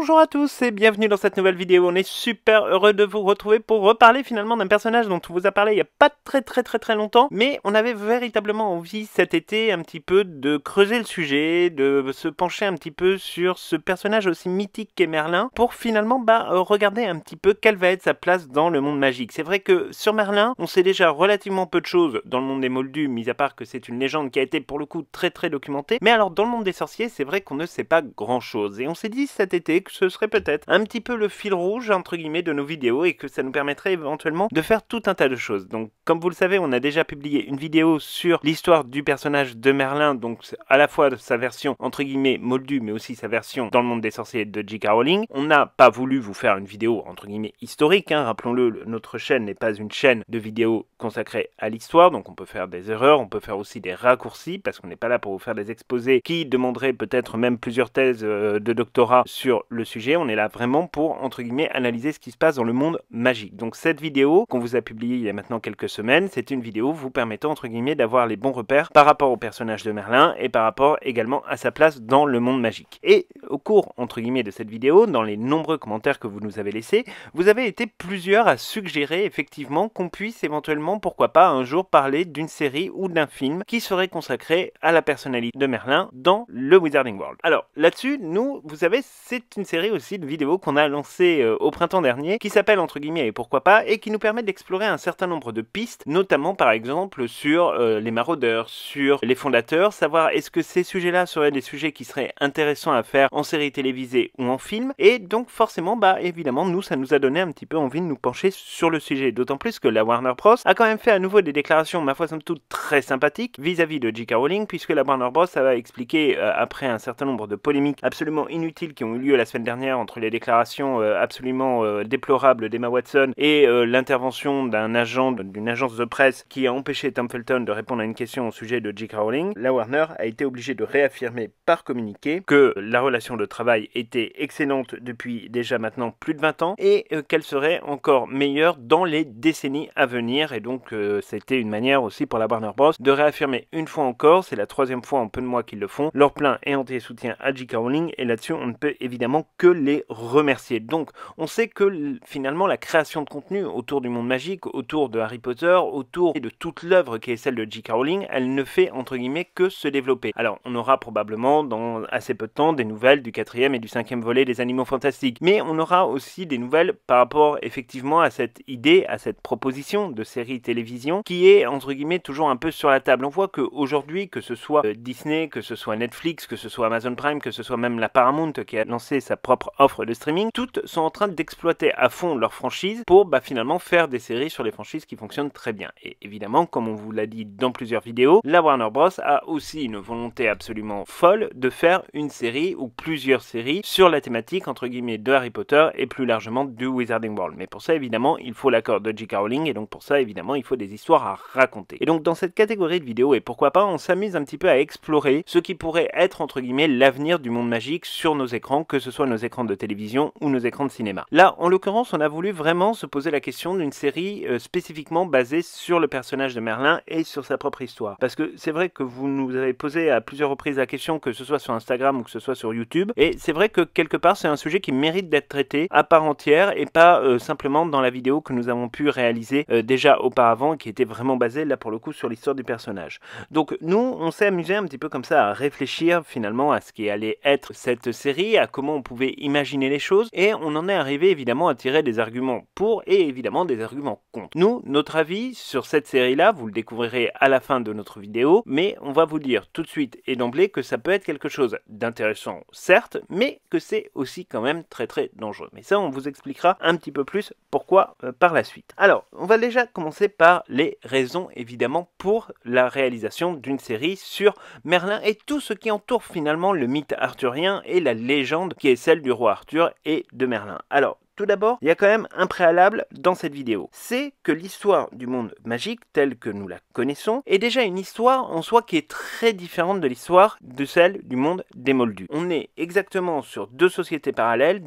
Bonjour à tous et bienvenue dans cette nouvelle vidéo. On est super heureux de vous retrouver pour reparler finalement d'un personnage dont on vous a parlé il n'y a pas très longtemps, mais on avait véritablement envie cet été un petit peu de creuser le sujet, de se pencher un petit peu sur ce personnage aussi mythique qu'est Merlin pour finalement regarder un petit peu quelle va être sa place dans le monde magique. C'est vrai que sur Merlin, on sait déjà relativement peu de choses dans le monde des Moldus, mis à part que c'est une légende qui a été pour le coup très documentée, mais alors dans le monde des sorciers, c'est vrai qu'on ne sait pas grand chose et on s'est dit cet été que ce serait peut-être un petit peu le fil rouge entre guillemets de nos vidéos et que ça nous permettrait éventuellement de faire tout un tas de choses. Donc comme vous le savez, on a déjà publié une vidéo sur l'histoire du personnage de Merlin, donc à la fois sa version entre guillemets moldu mais aussi sa version dans le monde des sorciers de J.K. Rowling. On n'a pas voulu vous faire une vidéo entre guillemets historique, rappelons-le, notre chaîne n'est pas une chaîne de vidéos consacrée à l'histoire, donc on peut faire des erreurs, on peut faire aussi des raccourcis parce qu'on n'est pas là pour vous faire des exposés qui demanderaient peut-être même plusieurs thèses de doctorat sur le sujet. On est là vraiment pour entre guillemets analyser ce qui se passe dans le monde magique. Donc cette vidéo qu'on vous a publiée il y a maintenant quelques semaines, c'est une vidéo vous permettant entre guillemets d'avoir les bons repères par rapport au personnage de Merlin et par rapport également à sa place dans le monde magique. Et au cours entre guillemets de cette vidéo, dans les nombreux commentaires que vous nous avez laissés, vous avez été plusieurs à suggérer effectivement qu'on puisse éventuellement, pourquoi pas, un jour parler d'une série ou d'un film qui serait consacré à la personnalité de Merlin dans le Wizarding World. Alors là-dessus, nous, vous savez, c'est une série aussi de vidéos qu'on a lancée au printemps dernier, qui s'appelle entre guillemets et pourquoi pas, et qui nous permet d'explorer un certain nombre de pistes, notamment par exemple sur les maraudeurs, sur les fondateurs, savoir est-ce que ces sujets-là seraient des sujets qui seraient intéressants à faire en série télévisée ou en film, et donc forcément, évidemment, nous, ça nous a donné un petit peu envie de nous pencher sur le sujet, d'autant plus que la Warner Bros a quand même fait à nouveau des déclarations, ma foi, somme toute très sympathiques vis-à-vis de J.K. Rowling, puisque la Warner Bros a expliqué, après un certain nombre de polémiques absolument inutiles qui ont eu lieu la semaine dernière entre les déclarations absolument déplorables d'Emma Watson et l'intervention d'une agence de presse qui a empêché Tom Felton de répondre à une question au sujet de J.K. Rowling, la Warner a été obligée de réaffirmer par communiqué que la relation de travail était excellente depuis déjà maintenant plus de 20 ans et qu'elle serait encore meilleure dans les décennies à venir, et donc c'était une manière aussi pour la Warner Bros de réaffirmer une fois encore, c'est la troisième fois en peu de mois qu'ils le font, leur plein et entier soutien à J.K. Rowling, et là-dessus on ne peut évidemment que les remercier. Donc on sait que finalement la création de contenu autour du monde magique, autour de Harry Potter, autour de toute l'œuvre qui est celle de J.K. Rowling, elle ne fait entre guillemets que se développer. Alors on aura probablement dans assez peu de temps des nouvelles du 4e et du 5e volet des Animaux Fantastiques, mais on aura aussi des nouvelles par rapport effectivement à cette idée, à cette proposition de série télévision qui est entre guillemets toujours un peu sur la table. On voit qu'aujourd'hui, que ce soit Disney, que ce soit Netflix, que ce soit Amazon Prime, que ce soit même la Paramount qui a lancé sa propre offre de streaming, toutes sont en train d'exploiter à fond leurs franchises pour finalement faire des séries sur les franchises qui fonctionnent très bien. Et évidemment, comme on vous l'a dit dans plusieurs vidéos, la Warner Bros a aussi une volonté absolument folle de faire une série ou plusieurs séries sur la thématique entre guillemets de Harry Potter et plus largement du Wizarding World. Mais pour ça évidemment il faut l'accord de J.K. Rowling, et donc pour ça évidemment il faut des histoires à raconter. Et donc dans cette catégorie de vidéos, et pourquoi pas, on s'amuse un petit peu à explorer ce qui pourrait être entre guillemets l'avenir du monde magique sur nos écrans, que ce soit nos écrans de télévision ou nos écrans de cinéma. Là en l'occurrence on a voulu vraiment se poser la question d'une série spécifiquement basée sur le personnage de Merlin et sur sa propre histoire. Parce que c'est vrai que vous nous avez posé à plusieurs reprises la question, que ce soit sur Instagram ou que ce soit sur YouTube, et c'est vrai que quelque part c'est un sujet qui mérite d'être traité à part entière et pas simplement dans la vidéo que nous avons pu réaliser déjà auparavant, qui était vraiment basée là pour le coup sur l'histoire du personnage. Donc nous on s'est amusé un petit peu comme ça à réfléchir finalement à ce qui allait être cette série, à comment on pouvait imaginer les choses, et on en est arrivé évidemment à tirer des arguments pour et évidemment des arguments contre. Nous, notre avis sur cette série là, vous le découvrirez à la fin de notre vidéo, mais on va vous dire tout de suite et d'emblée que ça peut être quelque chose d'intéressant certes, mais que c'est aussi quand même très dangereux. Mais ça on vous expliquera un petit peu plus pourquoi par la suite. Alors on va déjà commencer par les raisons évidemment pour la réalisation d'une série sur Merlin et tout ce qui entoure finalement le mythe arthurien et la légende qui est celle du roi Arthur et de Merlin. Alors Tout d'abord, il y a quand même un préalable dans cette vidéo. C'est que l'histoire du monde magique, telle que nous la connaissons, est déjà une histoire en soi qui est très différente de l'histoire de celle du monde des Moldus. On est exactement sur deux sociétés parallèles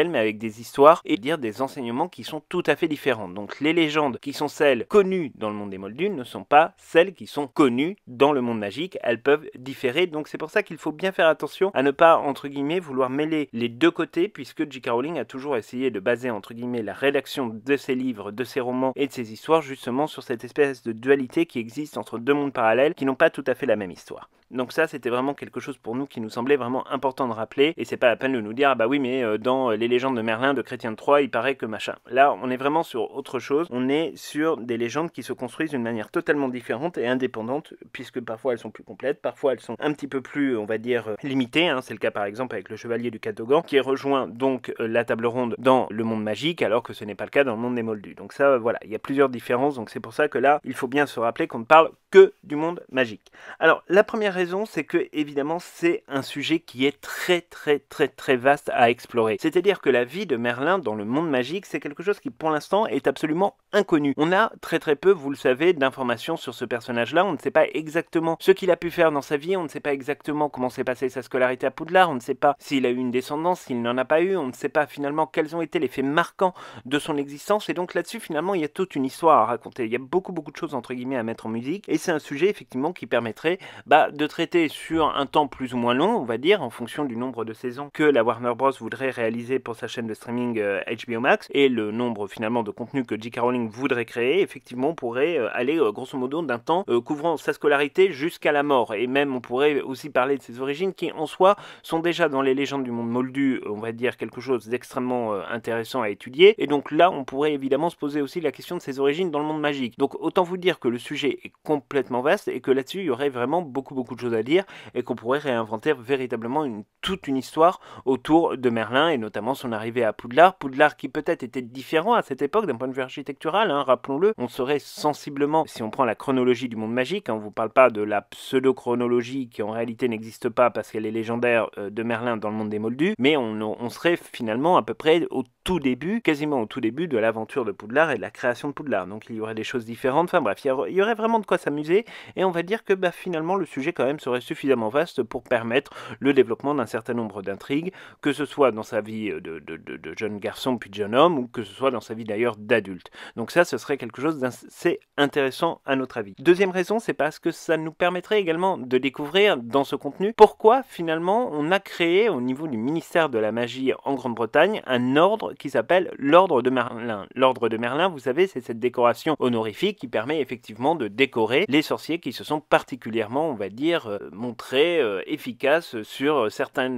mais avec des histoires et dire des enseignements qui sont tout à fait différents. Donc les légendes qui sont celles connues dans le monde des Moldus ne sont pas celles qui sont connues dans le monde magique. Elles peuvent différer, donc c'est pour ça qu'il faut bien faire attention à ne pas, entre guillemets, vouloir mêler les deux côtés, puisque J.K. Rowling a toujours essayé de baser, entre guillemets, la rédaction de ses livres, de ses romans et de ses histoires justement sur cette espèce de dualité qui existe entre deux mondes parallèles qui n'ont pas tout à fait la même histoire. Donc ça, c'était vraiment quelque chose pour nous qui nous semblait vraiment important de rappeler, et c'est pas la peine de nous dire ah bah oui mais dans les légendes de Merlin de Chrétien de Troyes il paraît que machin. Là on est vraiment sur autre chose, on est sur des légendes qui se construisent d'une manière totalement différente et indépendante, puisque parfois elles sont plus complètes, parfois elles sont un petit peu plus, on va dire, limitées, hein. C'est le cas par exemple avec le Chevalier du Cadogan qui rejoint donc la table ronde dans le monde magique alors que ce n'est pas le cas dans le monde des Moldus. Donc ça voilà, il y a plusieurs différences, donc c'est pour ça que là il faut bien se rappeler qu'on ne parle que du monde magique. Alors la première raison, c'est que évidemment c'est un sujet qui est très vaste à explorer. C'est-à-dire que la vie de Merlin dans le monde magique, c'est quelque chose qui pour l'instant est absolument inconnu. On a très peu, vous le savez, d'informations sur ce personnage-là. On ne sait pas exactement ce qu'il a pu faire dans sa vie, on ne sait pas exactement comment s'est passée sa scolarité à Poudlard, on ne sait pas s'il a eu une descendance, s'il n'en a pas eu, on ne sait pas finalement quels ont été les faits marquants de son existence, et donc là-dessus finalement il y a toute une histoire à raconter. Il y a beaucoup de choses entre guillemets à mettre en musique, et c'est un sujet effectivement qui permettrait de traiter sur un temps plus ou moins long, on va dire, en fonction du nombre de saisons que la Warner Bros voudrait réaliser pour sa chaîne de streaming HBO Max, et le nombre finalement de contenus que J.K. Rowling voudrait créer. Effectivement on pourrait aller grosso modo d'un temps couvrant sa scolarité jusqu'à la mort, et même on pourrait aussi parler de ses origines qui en soi sont déjà dans les légendes du monde moldu, on va dire quelque chose d'extrêmement intéressant à étudier, et donc là on pourrait évidemment se poser aussi la question de ses origines dans le monde magique. Donc autant vous dire que le sujet est complètement vaste et que là-dessus il y aurait vraiment beaucoup de choses à dire, et qu'on pourrait réinventer véritablement toute une histoire autour de Merlin, et notamment son arrivée à Poudlard qui peut-être était différent à cette époque d'un point de vue architectural, hein, rappelons-le. On serait sensiblement, si on prend la chronologie du monde magique, hein, on ne vous parle pas de la pseudo-chronologie qui en réalité n'existe pas parce qu'elle est légendaire de Merlin dans le monde des Moldus, mais on serait finalement à peu près au tout début, quasiment au tout début de l'aventure de Poudlard et de la création de Poudlard. Donc il y aurait des choses différentes, enfin bref, il y aurait vraiment de quoi s'amuser, et on va dire que finalement le sujet quand même serait suffisamment vaste pour permettre le développement d'un certain nombre d'intrigues, que ce soit dans sa vie de jeune garçon puis de jeune homme, ou que ce soit dans sa vie d'ailleurs d'adulte. Donc ça, ce serait quelque chose d'assez intéressant à notre avis. Deuxième raison, c'est parce que ça nous permettrait également de découvrir dans ce contenu pourquoi finalement on a créé au niveau du ministère de la magie en Grande-Bretagne un ordre qui s'appelle l'ordre de Merlin. L'ordre de Merlin, vous savez, c'est cette décoration honorifique qui permet effectivement de décorer les sorciers qui se sont particulièrement, on va dire, montrés efficaces sur certains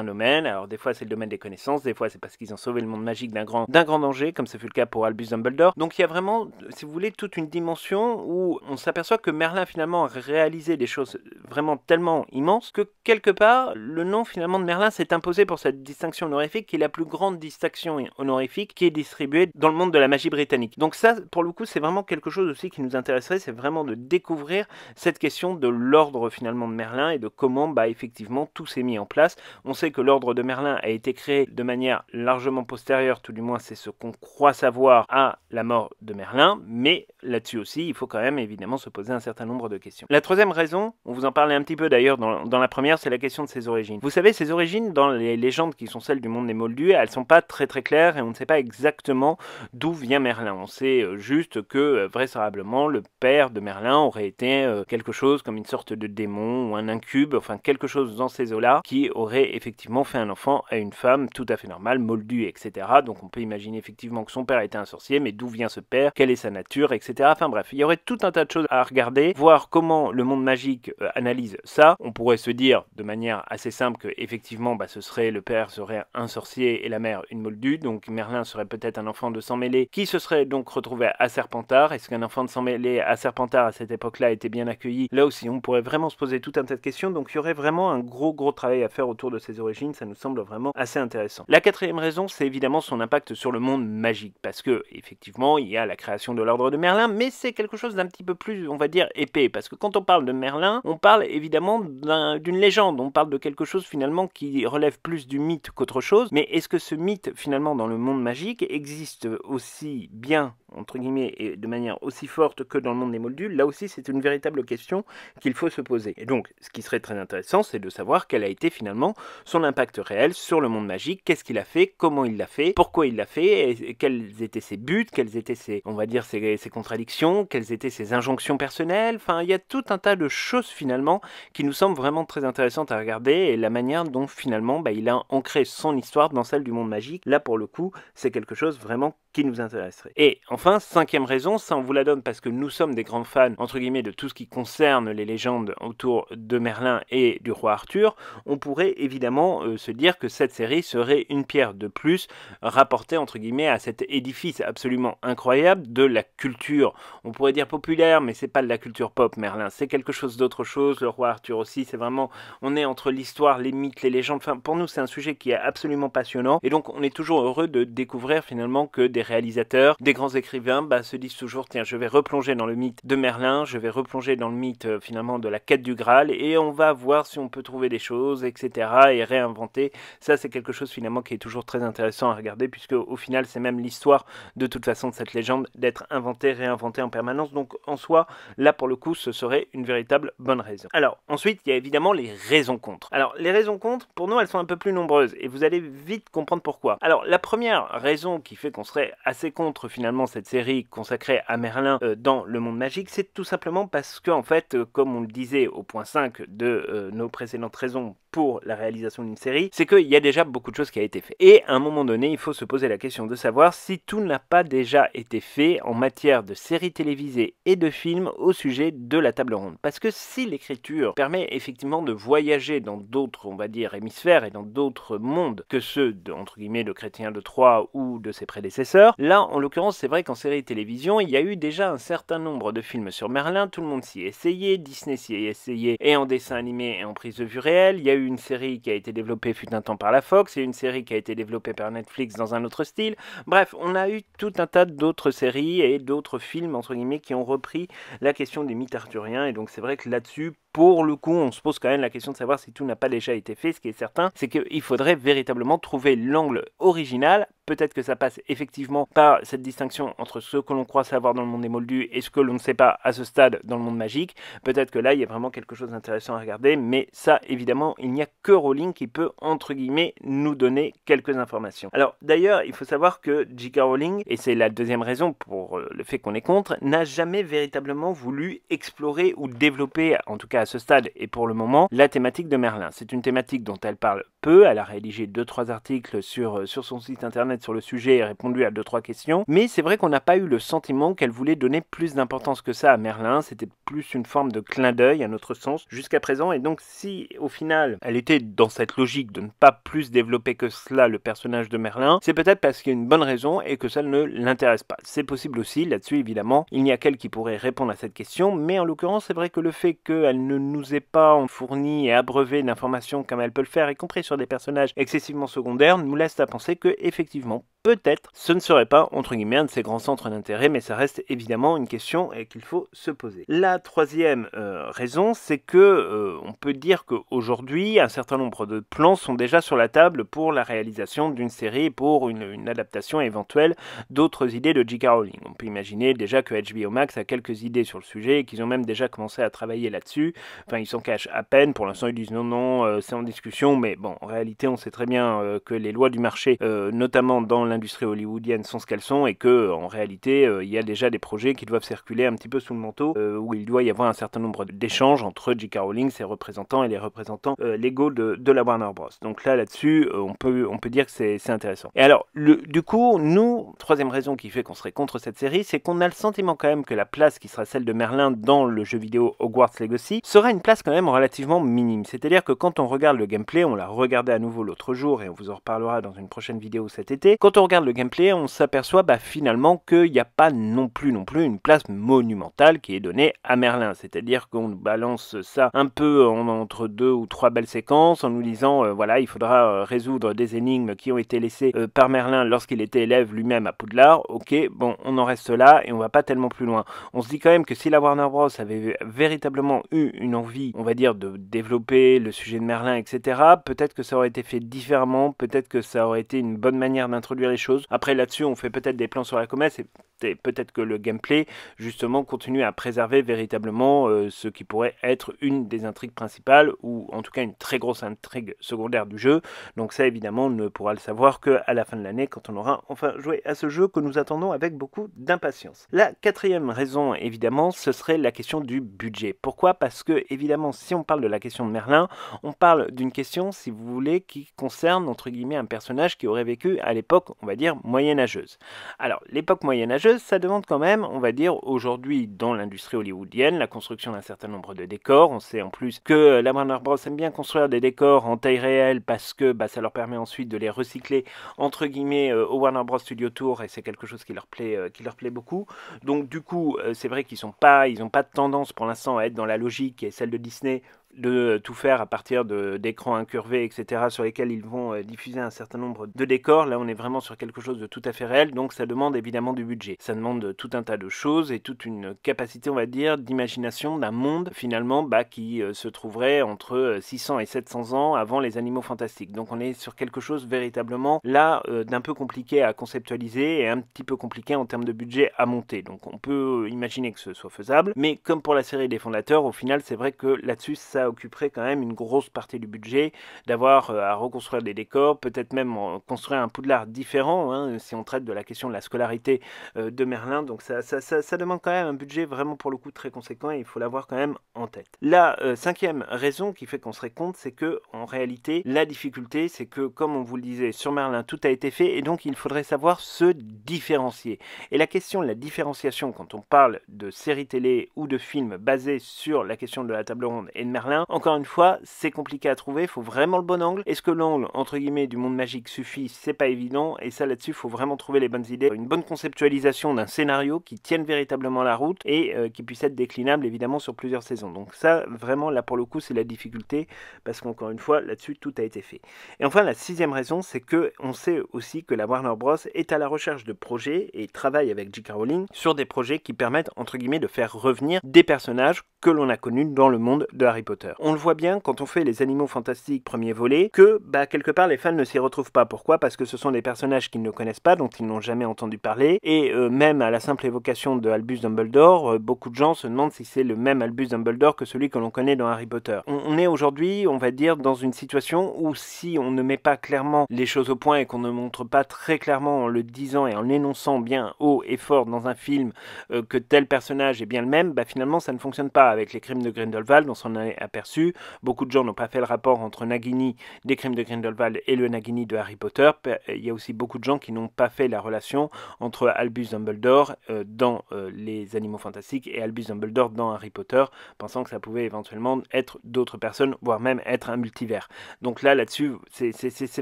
domaines. Alors des fois c'est le domaine des connaissances, des fois c'est parce qu'ils ont sauvé le monde magique d'un grand danger, comme ce fut le cas pour Albus Dumbledore. Donc il y a vraiment, si vous voulez, toute une dimension où on s'aperçoit que Merlin finalement a réalisé des choses vraiment tellement immenses que quelque part le nom finalement de Merlin s'est imposé pour cette distinction honorifique qui est la plus grande distinction honorifique qui est distribuée dans le monde de la magie britannique. Donc ça, pour le coup, c'est vraiment quelque chose aussi qui nous intéresserait, c'est vraiment de découvrir cette question de l'ordre finalement de Merlin et de comment effectivement tout s'est mis en place. On sait que l'ordre de Merlin a été créé de manière largement postérieure, tout du moins c'est ce qu'on croit savoir, à la mort de Merlin, mais là-dessus aussi il faut quand même évidemment se poser un certain nombre de questions. La troisième raison, on vous en parlait un petit peu d'ailleurs dans la première, c'est la question de ses origines. Vous savez, ses origines dans les légendes qui sont celles du monde des Moldus, elles sont pas très claires et on ne sait pas exactement d'où vient Merlin. On sait juste que vraisemblablement le père de Merlin aurait été quelque chose comme une sorte de démon ou un incube, enfin quelque chose dans ces eaux-là, qui aurait effectivement fait un enfant à une femme tout à fait normale, moldue, etc. Donc on peut imaginer effectivement que son père était un sorcier, mais d'où vient ce père, quelle est sa nature, etc. Enfin bref, il y aurait tout un tas de choses à regarder, voir comment le monde magique analyse ça. On pourrait se dire de manière assez simple que effectivement ce serait, le père serait un sorcier et la mère une moldue, donc Merlin serait peut-être un enfant de sang mêlé qui se serait donc retrouvé à Serpentard. Est-ce qu'un enfant de sang mêlé à Serpentard Avatar à cette époque-là était bien accueilli, là aussi on pourrait vraiment se poser tout un tas de questions, donc il y aurait vraiment un gros travail à faire autour de ses origines, ça nous semble vraiment assez intéressant. La quatrième raison, c'est évidemment son impact sur le monde magique, parce que effectivement il y a la création de l'ordre de Merlin, mais c'est quelque chose d'un petit peu plus, on va dire, épais, parce que quand on parle de Merlin, on parle évidemment d'une légende, on parle de quelque chose finalement qui relève plus du mythe qu'autre chose, mais est-ce que ce mythe finalement dans le monde magique existe aussi bien, entre guillemets, et de manière aussi forte que dans le monde des Moldus? Là aussi c'est une véritable question qu'il faut se poser. Et donc ce qui serait très intéressant, c'est de savoir quel a été finalement son impact réel sur le monde magique, qu'est-ce qu'il a fait, comment il l'a fait, pourquoi il l'a fait, et quels étaient ses buts, quelles étaient ses, on va dire, ses contradictions, quelles étaient ses injonctions personnelles. Enfin, il y a tout un tas de choses finalement qui nous semblent vraiment très intéressantes à regarder, et la manière dont finalement il a ancré son histoire dans celle du monde magique, là pour le coup c'est quelque chose vraiment qui nous intéresserait. Et enfin, cinquième raison, ça on vous la donne parce que nous sommes des grands fans entre guillemets de tout ce qui concerne les légendes autour de Merlin et du roi Arthur, on pourrait évidemment se dire que cette série serait une pierre de plus rapportée entre guillemets à cet édifice absolument incroyable de la culture, on pourrait dire populaire, mais c'est pas de la culture pop Merlin, c'est quelque chose d'autre chose, le roi Arthur aussi, c'est vraiment, on est entre l'histoire, les mythes, les légendes, enfin pour nous c'est un sujet qui est absolument passionnant, et donc on est toujours heureux de découvrir finalement que des réalisateurs, des grands écrivains se disent toujours tiens je vais replonger dans le mythe de Merlin, je vais replonger dans le mythe finalement de la quête du Graal, et on va voir si on peut trouver des choses, etc. et réinventer. Ça c'est quelque chose finalement qui est toujours très intéressant à regarder, puisque au final c'est même l'histoire de toute façon de cette légende d'être inventée, réinventée en permanence, donc en soi là pour le coup ce serait une véritable bonne raison. Alors ensuite il y a évidemment les raisons contre. Alors les raisons contre pour nous elles sont un peu plus nombreuses et vous allez vite comprendre pourquoi. Alors la première raison qui fait qu'on serait assez contre finalement cette série consacrée à Merlin dans le monde magique, c'est tout simplement parce que en fait comme on le disait au point 5 de nos précédentes raisons pour la réalisation d'une série, c'est qu'il y a déjà beaucoup de choses qui a été fait. Et à un moment donné, il faut se poser la question de savoir si tout n'a pas déjà été fait en matière de séries télévisées et de films au sujet de la table ronde. Parce que si l'écriture permet effectivement de voyager dans d'autres, on va dire, hémisphères et dans d'autres mondes que ceux de, entre guillemets, de Chrétien de Troyes ou de ses prédécesseurs, là, en l'occurrence, c'est vrai qu'en série télévision, il y a eu déjà un certain nombre de films sur Merlin, tout le monde s'y est essayé, Disney s'y est essayé, et en dessin animé et en prise de vue réelle, il y a eu une série qui a été développée fut un temps par la Fox, et une série qui a été développée par Netflix dans un autre style. Bref, on a eu tout un tas d'autres séries et d'autres films, entre guillemets, qui ont repris la question des mythes arthuriens, et donc c'est vrai que là-dessus, pour le coup, on se pose quand même la question de savoir si tout n'a pas déjà été fait. Ce qui est certain, c'est qu'il faudrait véritablement trouver l'angle original. Peut-être que ça passe effectivement par cette distinction entre ce que l'on croit savoir dans le monde des Moldus et ce que l'on ne sait pas à ce stade dans le monde magique. Peut-être que là, il y a vraiment quelque chose d'intéressant à regarder, mais ça, évidemment, il n'y a que Rowling qui peut, entre guillemets, nous donner quelques informations. Alors, d'ailleurs, il faut savoir que J.K. Rowling, et c'est la deuxième raison pour le fait qu'on est contre, n'a jamais véritablement voulu explorer ou développer, en tout cas à ce stade et pour le moment, la thématique de Merlin. C'est une thématique dont elle parle peu, elle a rédigé 2-3 articles sur son site internet sur le sujet et répondu à 2-3 questions, mais c'est vrai qu'on n'a pas eu le sentiment qu'elle voulait donner plus d'importance que ça à Merlin, c'était plus une forme de clin d'œil à notre sens jusqu'à présent, et donc si au final elle était dans cette logique de ne pas plus développer que cela le personnage de Merlin, c'est peut-être parce qu'il y a une bonne raison et que ça ne l'intéresse pas. C'est possible aussi, là-dessus évidemment, il n'y a qu'elle qui pourrait répondre à cette question, mais en l'occurrence c'est vrai que le fait qu'elle ne nous ait pas fourni et abreuvé d'informations comme elle peut le faire, y compris sur des personnages excessivement secondaires, nous laisse à penser que effectivement peut-être ce ne serait pas entre guillemets un de ces grands centres d'intérêt, mais ça reste évidemment une question qu'il faut se poser. La troisième raison, c'est que on peut dire qu'aujourd'hui un certain nombre de plans sont déjà sur la table pour la réalisation d'une série, pour une adaptation éventuelle d'autres idées de J.K. Rowling. On peut imaginer déjà que HBO Max a quelques idées sur le sujet et qu'ils ont même déjà commencé à travailler là-dessus. Enfin, ils s'en cachent à peine. Pour l'instant, ils disent non, c'est en discussion. Mais bon, en réalité, on sait très bien que les lois du marché, notamment dans l'industrie hollywoodienne, sont ce qu'elles sont, et que en réalité, il y a déjà des projets qui doivent circuler un petit peu sous le manteau, où il doit y avoir un certain nombre d'échanges entre J.K. Rowling, ses représentants, et les représentants légaux de la Warner Bros. Donc là-dessus, on peut dire que c'est intéressant. Et alors, du coup, nous, troisième raison qui fait qu'on serait contre cette série, c'est qu'on a le sentiment quand même que la place qui sera celle de Merlin dans le jeu vidéo Hogwarts Legacy sera une place quand même relativement minime. C'est-à-dire que quand on regarde le gameplay, on l'a regardé à nouveau l'autre jour et on vous en reparlera dans une prochaine vidéo cet été, quand on regarde le gameplay, on s'aperçoit finalement qu'il n'y a pas non plus une place monumentale qui est donnée à Merlin. C'est-à-dire qu'on nous balance ça un peu entre 2 ou 3 belles séquences en nous disant voilà, il faudra résoudre des énigmes qui ont été laissées par Merlin lorsqu'il était élève lui-même à Poudlard. Ok, bon, on en reste là et on va pas tellement plus loin. On se dit quand même que si la Warner Bros avait véritablement eu une envie, on va dire, de développer le sujet de Merlin, etc., peut-être que ça aurait été fait différemment, peut-être que ça aurait été une bonne manière d'introduire les choses. Après, là-dessus, on fait peut-être des plans sur la comète, et peut-être que le gameplay, justement, continue à préserver véritablement ce qui pourrait être une des intrigues principales, ou en tout cas une très grosse intrigue secondaire du jeu. Donc ça, évidemment, on ne pourra le savoir qu'à la fin de l'année, quand on aura enfin joué à ce jeu que nous attendons avec beaucoup d'impatience. La quatrième raison, évidemment, ce serait la question du budget. Pourquoi? Parce que, évidemment, si on parle de la question de Merlin, on parle d'une question, si vous voulez, qui concerne, entre guillemets, un personnage qui aurait vécu à l'époque, on va dire, moyenâgeuse. Alors, l'époque moyenâgeuse, ça demande quand même, on va dire, aujourd'hui, dans l'industrie hollywoodienne, la construction d'un certain nombre de décors. On sait en plus que la Warner Bros aime bien construire des décors en taille réelle parce que ça leur permet ensuite de les recycler, entre guillemets, au Warner Bros Studio Tour, et c'est quelque chose qui leur plaît beaucoup. Donc, du coup, c'est vrai qu'ils n'ont pas de tendance pour l'instant à être dans la logique qui est celle de Disney, de tout faire à partir d'écrans incurvés, etc., sur lesquels ils vont diffuser un certain nombre de décors. Là, on est vraiment sur quelque chose de tout à fait réel, donc ça demande évidemment du budget. Ça demande tout un tas de choses et toute une capacité, on va dire, d'imagination d'un monde, finalement, qui se trouverait entre 600 et 700 ans avant les Animaux Fantastiques. Donc on est sur quelque chose véritablement, là, d'un peu compliqué à conceptualiser et un petit peu compliqué en termes de budget à monter. Donc on peut imaginer que ce soit faisable, mais comme pour la série des fondateurs, au final, c'est vrai que là-dessus, ça occuperait quand même une grosse partie du budget, d'avoir à reconstruire des décors, peut-être même construire un Poudlard différent, hein, si on traite de la question de la scolarité de Merlin. Donc ça demande quand même un budget vraiment pour le coup très conséquent et il faut l'avoir quand même en tête. La cinquième raison qui fait qu'on se rend compte, c'est que en réalité, la difficulté, c'est que comme on vous le disait, sur Merlin, tout a été fait et donc il faudrait savoir se différencier. Et la question de la différenciation, quand on parle de séries télé ou de films basés sur la question de la table ronde et de Merlin, encore une fois, c'est compliqué à trouver, il faut vraiment le bon angle. Est-ce que l'angle, entre guillemets, du monde magique suffit? C'est pas évident, et ça là-dessus, il faut vraiment trouver les bonnes idées, une bonne conceptualisation d'un scénario qui tienne véritablement la route et qui puisse être déclinable évidemment sur plusieurs saisons. Donc ça, vraiment, là pour le coup, c'est la difficulté, parce qu'encore une fois, là-dessus, tout a été fait. Et enfin, la sixième raison, c'est que on sait aussi que la Warner Bros est à la recherche de projets et travaille avec J.K. Rowling sur des projets qui permettent, entre guillemets, de faire revenir des personnages que l'on a connus dans le monde de Harry Potter. On le voit bien quand on fait les Animaux Fantastiques premier volet, que quelque part les fans ne s'y retrouvent pas. Pourquoi? Parce que ce sont des personnages qu'ils ne connaissent pas, dont ils n'ont jamais entendu parler, et même à la simple évocation de Albus Dumbledore, beaucoup de gens se demandent si c'est le même Albus Dumbledore que celui que l'on connaît dans Harry Potter. On est aujourd'hui, on va dire, dans une situation où si on ne met pas clairement les choses au point et qu'on ne montre pas très clairement en le disant et en l'énonçant bien haut et fort dans un film que tel personnage est bien le même, finalement ça ne fonctionne pas. Avec les crimes de Grindelwald, on s'en est aperçu. Beaucoup de gens n'ont pas fait le rapport entre Nagini des crimes de Grindelwald et le Nagini de Harry Potter. Il y a aussi beaucoup de gens qui n'ont pas fait la relation entre Albus Dumbledore dans les Animaux Fantastiques et Albus Dumbledore dans Harry Potter, pensant que ça pouvait éventuellement être d'autres personnes, voire même être un multivers. Donc là-dessus, c'est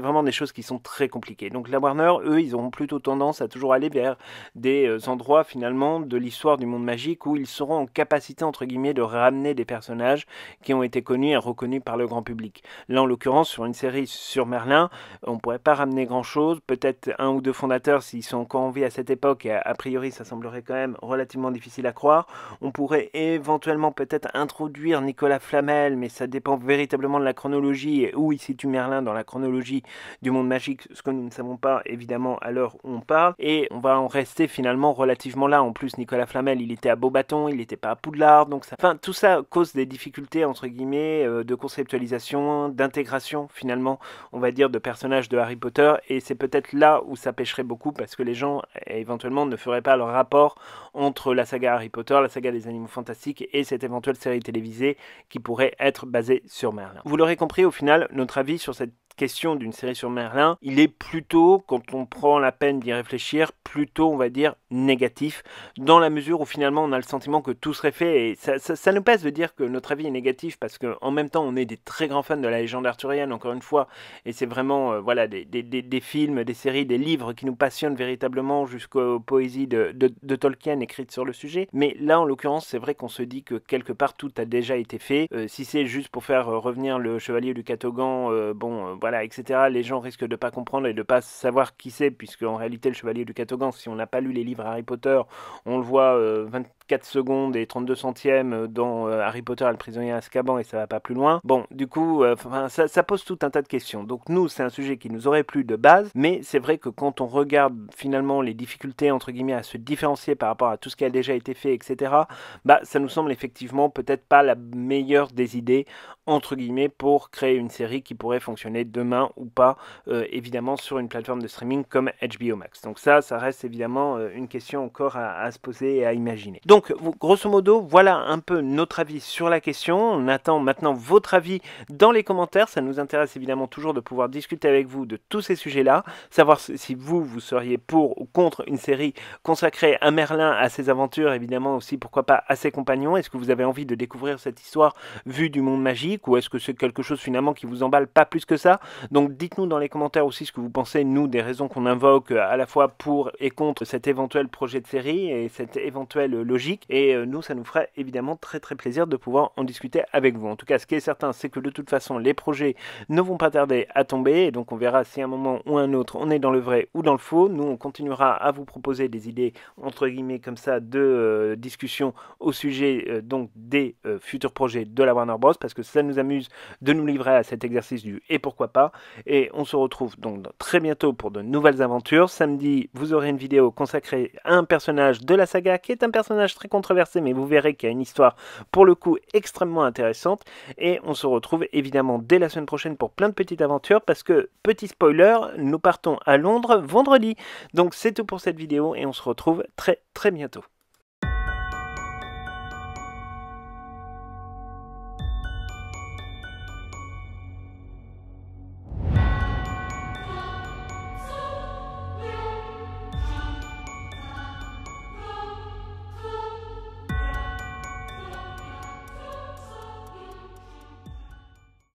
vraiment des choses qui sont très compliquées. Donc la Warner, eux, ils auront plutôt tendance à toujours aller vers des endroits finalement de l'histoire du monde magique où ils seront en capacité, entre guillemets, de ramener des personnages qui ont été connus et reconnus par le grand public. Là, en l'occurrence, sur une série sur Merlin, on ne pourrait pas ramener grand-chose. Peut-être un ou deux fondateurs, s'ils sont encore en vie à cette époque, et a priori, ça semblerait quand même relativement difficile à croire. On pourrait éventuellement peut-être introduire Nicolas Flamel, mais ça dépend véritablement de la chronologie et où il situe Merlin dans la chronologie du monde magique, ce que nous ne savons pas, évidemment, à l'heure où on parle. Et on va en rester finalement relativement là. En plus, Nicolas Flamel, il était à Beauxbatons, il n'était pas à Poudlard, donc ça... Enfin, tout ça cause des difficultés, entre guillemets, de conceptualisation, d'intégration, finalement, on va dire, de personnages de Harry Potter, et c'est peut-être là où ça pêcherait beaucoup, parce que les gens, éventuellement, ne feraient pas leur rapport entre la saga Harry Potter, la saga des Animaux Fantastiques, et cette éventuelle série télévisée qui pourrait être basée sur Merlin. Vous l'aurez compris, au final, notre avis sur cette question d'une série sur Merlin, il est plutôt, quand on prend la peine d'y réfléchir, plutôt, on va dire, négatif, dans la mesure où finalement on a le sentiment que tout serait fait, et ça nous passe de dire que notre avis est négatif, parce qu'en même temps on est des très grands fans de la légende arthurienne, encore une fois, et c'est vraiment voilà, des films, des séries, des livres qui nous passionnent véritablement, jusqu'aux poésies de Tolkien écrites sur le sujet, mais là en l'occurrence c'est vrai qu'on se dit que quelque part tout a déjà été fait, si c'est juste pour faire revenir le chevalier du Catogan, voilà, etc., les gens risquent de pas comprendre et de pas savoir qui c'est, puisque en réalité le chevalier du Catogan, si on n'a pas lu les livres Harry Potter, on le voit 24 secondes et 32 centièmes dans Harry Potter et le prisonnier d'Azkaban, et ça va pas plus loin. Bon, du coup, ça pose tout un tas de questions. Donc nous, c'est un sujet qui nous aurait plu de base, mais c'est vrai que quand on regarde finalement les difficultés, entre guillemets, à se différencier par rapport à tout ce qui a déjà été fait, etc., ça nous semble effectivement peut-être pas la meilleure des idées, entre guillemets, pour créer une série qui pourrait fonctionner demain ou pas, évidemment, sur une plateforme de streaming comme HBO Max. Donc ça reste évidemment une question encore à se poser et à imaginer. Donc, grosso modo, voilà un peu notre avis sur la question. On attend maintenant votre avis dans les commentaires. Ça nous intéresse évidemment toujours de pouvoir discuter avec vous de tous ces sujets-là. Savoir si vous seriez pour ou contre une série consacrée à Merlin, à ses aventures, évidemment aussi, pourquoi pas, à ses compagnons. Est-ce que vous avez envie de découvrir cette histoire vue du monde magique, ou est-ce que c'est quelque chose finalement qui vous emballe pas plus que ça? Donc dites-nous dans les commentaires aussi ce que vous pensez, nous, des raisons qu'on invoque à la fois pour et contre cet éventuel projet de série et cette éventuelle logique, et nous, ça nous ferait évidemment très très plaisir de pouvoir en discuter avec vous. En tout cas, ce qui est certain, c'est que de toute façon, les projets ne vont pas tarder à tomber, et donc on verra si à un moment ou un autre on est dans le vrai ou dans le faux. Nous, on continuera à vous proposer des idées, entre guillemets, comme ça, de discussion au sujet donc des futurs projets de la Warner Bros, parce que ça nous amuse de nous livrer à cet exercice du et pourquoi pas. Et on se retrouve donc très bientôt pour de nouvelles aventures. Samedi, vous aurez une vidéo consacrée à un personnage de la saga qui est un personnage très controversé, mais vous verrez qu'il y a une histoire pour le coup extrêmement intéressante. Et on se retrouve évidemment dès la semaine prochaine pour plein de petites aventures, parce que, petit spoiler, nous partons à Londres vendredi. Donc c'est tout pour cette vidéo et on se retrouve très très bientôt.